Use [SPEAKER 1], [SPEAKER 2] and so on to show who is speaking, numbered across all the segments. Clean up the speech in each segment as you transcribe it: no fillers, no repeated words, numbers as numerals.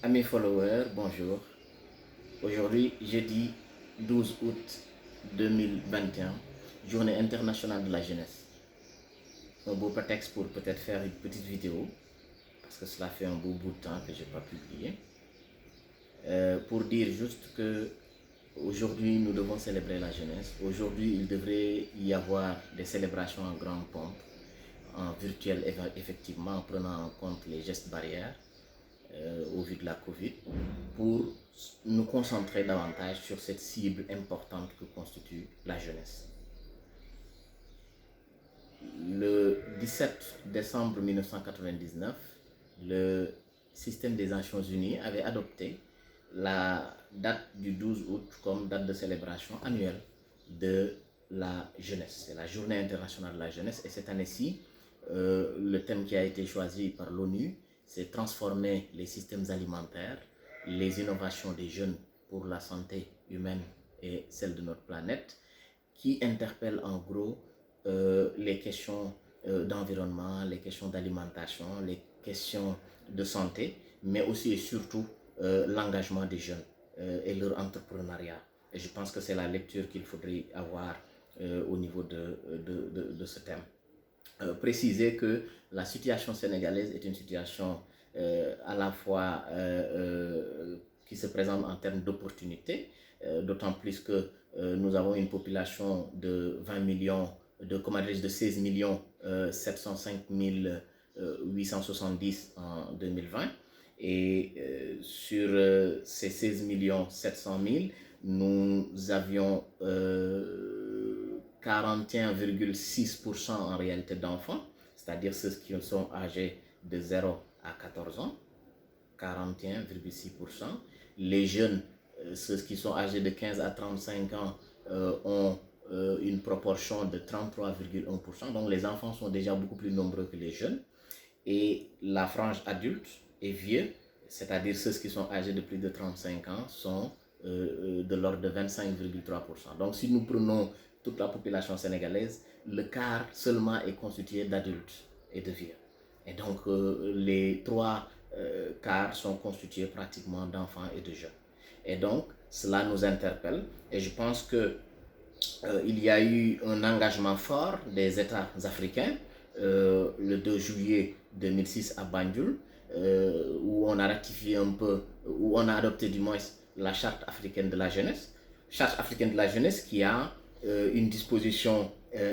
[SPEAKER 1] Amis followers, bonjour. Aujourd'hui, jeudi 12 août 2021, journée internationale de la jeunesse. Un beau prétexte pour peut-être faire une petite vidéo, parce que cela fait un beau bout de temps que je n'ai pas publié. Pour dire juste que aujourd'hui, nous devons célébrer la jeunesse. Aujourd'hui, il devrait y avoir des célébrations en grande pompe, en virtuel effectivement, en prenant en compte les gestes barrières. Au vu de la Covid, pour nous concentrer davantage sur cette cible importante que constitue la jeunesse. Le 17 décembre 1999, le système des Nations Unies avait adopté la date du 12 août comme date de célébration annuelle de la jeunesse. C'est la journée internationale de la jeunesse et cette année-ci, le thème qui a été choisi par l'ONU, c'est transformer les systèmes alimentaires, les innovations des jeunes pour la santé humaine et celle de notre planète, qui interpelle en gros les questions d'environnement, les questions d'alimentation, les questions de santé, mais aussi et surtout l'engagement des jeunes et leur entrepreneuriat. Et je pense que c'est la lecture qu'il faudrait avoir au niveau de ce thème. Préciser que la situation sénégalaise est une situation à la fois qui se présente en termes d'opportunités, d'autant plus que nous avons une population de 20 millions, de 16 millions 705 870 en 2020. Et sur ces 16 millions 700 000, nous avions 41,6% en réalité d'enfants, c'est-à-dire ceux qui sont âgés de 0 à 14 ans, 41,6%. Les jeunes, ceux qui sont âgés de 15 à 35 ans, ont une proportion de 33,1%. Donc les enfants sont déjà beaucoup plus nombreux que les jeunes. Et la frange adulte et vieux, c'est-à-dire ceux qui sont âgés de plus de 35 ans, sont de l'ordre de 25,3%. Donc si nous prenons toute la population sénégalaise, le quart seulement est constitué d'adultes et de vieux. Et donc les trois quarts sont constitués pratiquement d'enfants et de jeunes. Et donc cela nous interpelle et je pense que il y a eu un engagement fort des États africains le 2 juillet 2006 à Banjul, où on a ratifié un peu, où on a adopté du moins la charte africaine de la jeunesse. Charte africaine de la jeunesse qui a une disposition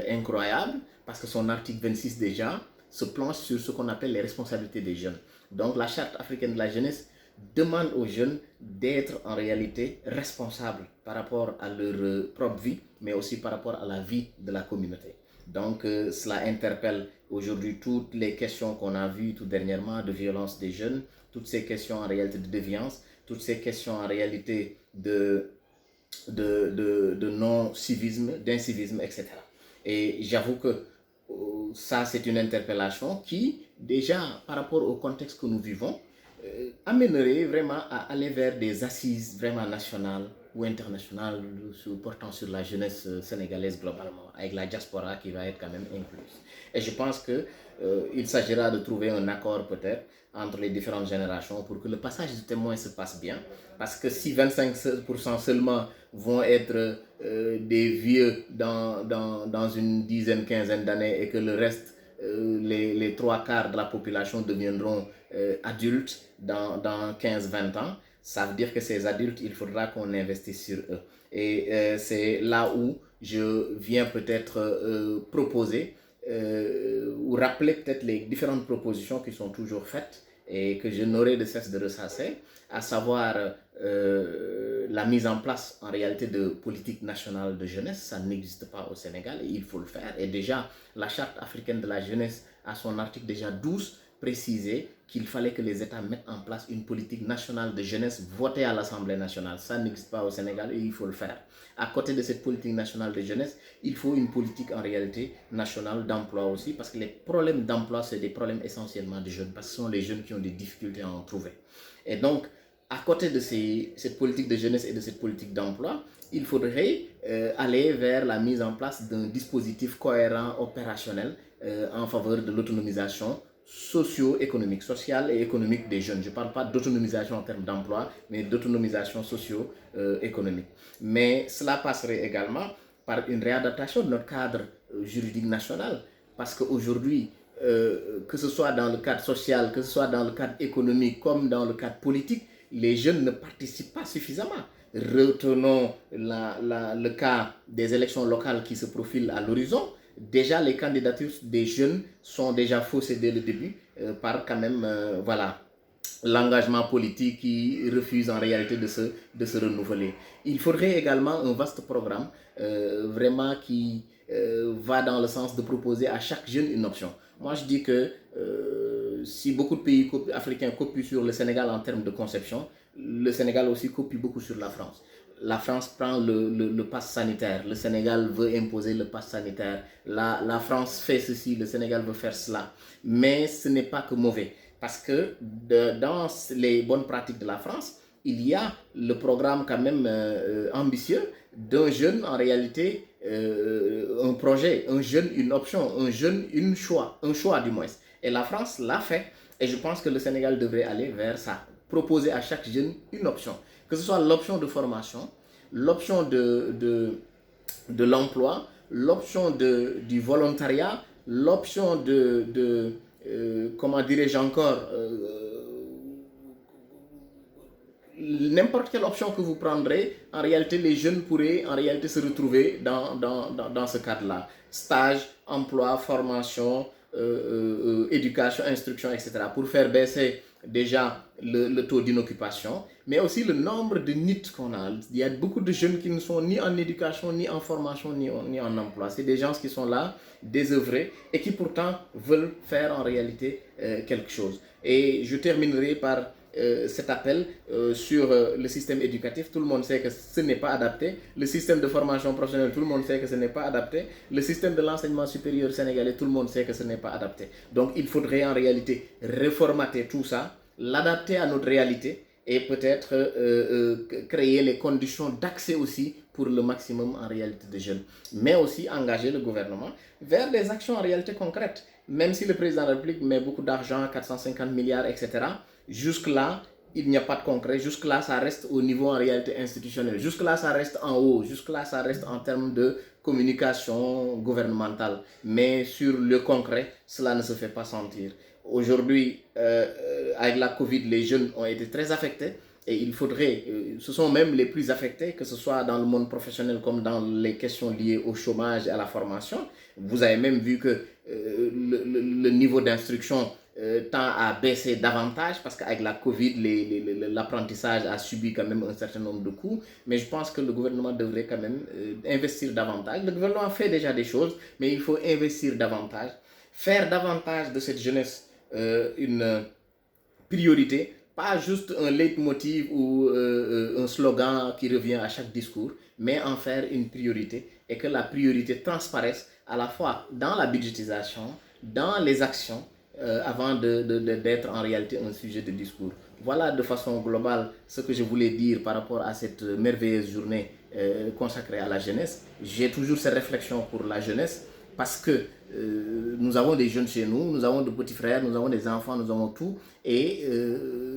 [SPEAKER 1] incroyable, parce que son article 26 déjà se planche sur ce qu'on appelle les responsabilités des jeunes. Donc la charte africaine de la jeunesse demande aux jeunes d'être en réalité responsables par rapport à leur propre vie, mais aussi par rapport à la vie de la communauté. Donc cela interpelle aujourd'hui toutes les questions qu'on a vues tout dernièrement de violence des jeunes, toutes ces questions en réalité de déviance, toutes ces questions en réalité de non-civisme, d'incivisme, etc. Et j'avoue que ça, c'est une interpellation qui, déjà, par rapport au contexte que nous vivons, amènerait vraiment à aller vers des assises vraiment nationales ou internationales portant sur la jeunesse sénégalaise globalement, avec la diaspora qui va être quand même incluse. Et je pense que il s'agira de trouver un accord peut-être entre les différentes générations pour que le passage du témoin se passe bien. Parce que si 25% seulement vont être des vieux dans une dizaine, quinzaine d'années et que le reste, les trois quarts de la population deviendront adultes dans 15-20 ans, ça veut dire que ces adultes, il faudra qu'on investisse sur eux. Et c'est là où je viens peut-être proposer ou rappeler peut-être les différentes propositions qui sont toujours faites et que je n'aurai de cesse de ressasser, à savoir la mise en place en réalité de politiques nationales de jeunesse. Ça n'existe pas au Sénégal et il faut le faire. Et déjà, la charte africaine de la jeunesse, à son article déjà 12, précisait qu'il fallait que les États mettent en place une politique nationale de jeunesse votée à l'Assemblée nationale. Ça n'existe pas au Sénégal et il faut le faire. À côté de cette politique nationale de jeunesse, il faut une politique en réalité nationale d'emploi aussi, parce que les problèmes d'emploi, c'est des problèmes essentiellement de jeunes, parce que ce sont les jeunes qui ont des difficultés à en trouver. Et donc, à côté de cette politique de jeunesse et de cette politique d'emploi, il faudrait aller vers la mise en place d'un dispositif cohérent, opérationnel, en faveur de l'autonomisation socio-économique, sociale et économique des jeunes. Je ne parle pas d'autonomisation en termes d'emploi, mais d'autonomisation socio-économique. Mais cela passerait également par une réadaptation de notre cadre juridique national. Parce qu'aujourd'hui, que ce soit dans le cadre social, que ce soit dans le cadre économique, comme dans le cadre politique, les jeunes ne participent pas suffisamment. Retenons le cas des élections locales qui se profilent à l'horizon. Déjà, les candidatures des jeunes sont déjà faussées dès le début par quand même, voilà, l'engagement politique qui refuse en réalité de se renouveler. Il faudrait également un vaste programme vraiment qui va dans le sens de proposer à chaque jeune une option. Moi, je dis que si beaucoup de pays africains copient sur le Sénégal en termes de conception, le Sénégal aussi copie beaucoup sur la France. La France prend le pass sanitaire, le Sénégal veut imposer le pass sanitaire, la France fait ceci, le Sénégal veut faire cela. Mais ce n'est pas que mauvais, parce que dans les bonnes pratiques de la France, il y a le programme quand même ambitieux d'un jeune en réalité, un projet, un jeune une option, un jeune un choix du moins. Et la France l'a fait, et je pense que le Sénégal devrait aller vers ça, proposer à chaque jeune une option, que ce soit l'option de formation, l'option de l'emploi, l'option du volontariat, l'option comment dirais-je encore, n'importe quelle option que vous prendrez, en réalité, les jeunes pourraient en réalité se retrouver dans ce cadre-là. Stage, emploi, formation, éducation, instruction, etc. Pour faire baisser déjà le taux d'inoccupation, mais aussi le nombre de NEET qu'on a. Il y a beaucoup de jeunes qui ne sont ni en éducation, ni en formation, ni en emploi. C'est des gens qui sont là, désœuvrés, et qui pourtant veulent faire en réalité quelque chose. Et je terminerai par cet appel sur le système éducatif. Tout le monde sait que ce n'est pas adapté. Le système de formation professionnelle, tout le monde sait que ce n'est pas adapté. Le système de l'enseignement supérieur sénégalais, tout le monde sait que ce n'est pas adapté. Donc il faudrait en réalité reformater tout ça, l'adapter à notre réalité et peut-être créer les conditions d'accès aussi pour le maximum en réalité de jeunes. Mais aussi engager le gouvernement vers des actions en réalité concrètes. Même si le président de la République met beaucoup d'argent, 450 milliards, etc., jusque-là, il n'y a pas de concret. Jusque-là, ça reste au niveau en réalité institutionnel. Jusque-là, ça reste en haut. Jusque-là, ça reste en termes de communication gouvernementale. Mais sur le concret, cela ne se fait pas sentir. Aujourd'hui, avec la Covid, les jeunes ont été très affectés. Et il faudrait, ce sont même les plus affectés, que ce soit dans le monde professionnel comme dans les questions liées au chômage et à la formation. Vous avez même vu que le niveau d'instruction tend à baisser davantage parce qu'avec la Covid, l'apprentissage a subi quand même un certain nombre de coûts. Mais je pense que le gouvernement devrait quand même investir davantage. Le gouvernement fait déjà des choses, mais il faut investir davantage, faire davantage de cette jeunesse une priorité. Pas juste un leitmotiv ou un slogan qui revient à chaque discours, mais en faire une priorité et que la priorité transparaisse à la fois dans la budgétisation, dans les actions, avant d'être en réalité un sujet de discours. Voilà de façon globale ce que je voulais dire par rapport à cette merveilleuse journée consacrée à la jeunesse. J'ai toujours cette réflexion pour la jeunesse parce que nous avons des jeunes chez nous, nous avons de petits frères, nous avons des enfants, nous avons tout. Et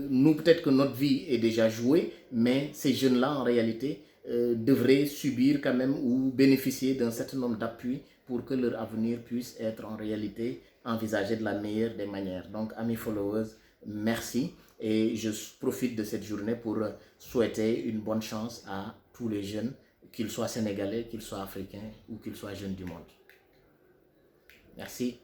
[SPEAKER 1] nous, peut-être que notre vie est déjà jouée, mais ces jeunes-là, en réalité, devraient subir quand même ou bénéficier d'un certain nombre d'appuis pour que leur avenir puisse être en réalité envisagé de la meilleure des manières. Donc, amis followers, merci. Et je profite de cette journée pour souhaiter une bonne chance à tous les jeunes, qu'ils soient sénégalais, qu'ils soient africains ou qu'ils soient jeunes du monde. Merci.